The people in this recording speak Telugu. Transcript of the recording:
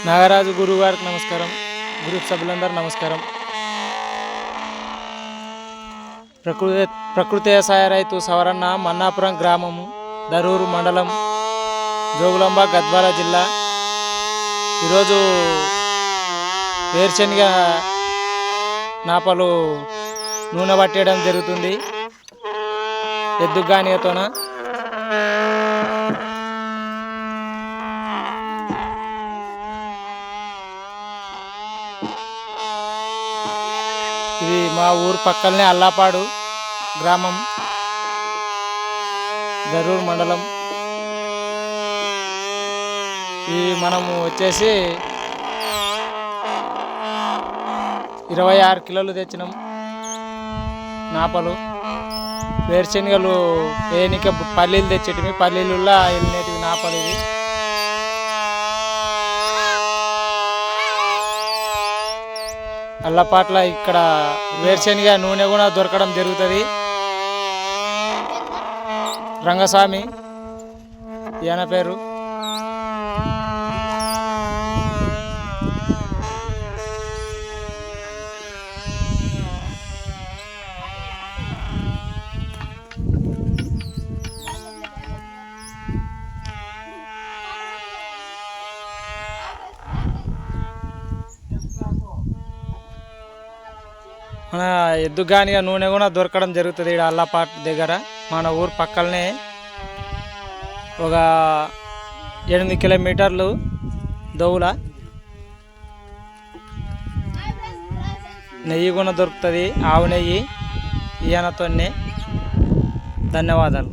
నాగరాజు గురువు గారికి నమస్కారం. గ్రూప్ సభ్యులందరూ నమస్కారం. ప్రకృతి వ్యవసాయ రైతు సవరణ మన్నాపురం గ్రామము, దరూరు మండలం, జోగులాంబ, గద్వాల జిల్లా. ఈరోజు వేరుశనగ నాపలు నూనె పట్టేయడం జరుగుతుంది ఎద్దుగానియతోన. ఇది మా ఊరు పక్కనే అల్లాపాడు గ్రామం, దరూరు మండలం. ఇది మనము వచ్చేసి 26 కిలోలు తెచ్చినాం నాపలు. వేరుశనగలు వేయనిక పల్లీలు తెచ్చేటివి, పల్లీలులా వెళ్ళినటివి నాపలు. ఇవి అల్లపాట్ల ఇక్కడ వేరుశనగ నూనె కూడా దొరకడం జరుగుతుంది. రంగస్వామి ఈయన పేరు. మన ఎద్దుగానిగా నూనె కూడా దొరకడం జరుగుతుంది ఇక్కడ అల్లాపాట్ దగ్గర. మన ఊరు పక్కనే ఒక 8 కిలోమీటర్లు దౌల. నెయ్యి కూడా దొరుకుతుంది, ఆవు నెయ్యి ఈయనతోనే. ధన్యవాదాలు.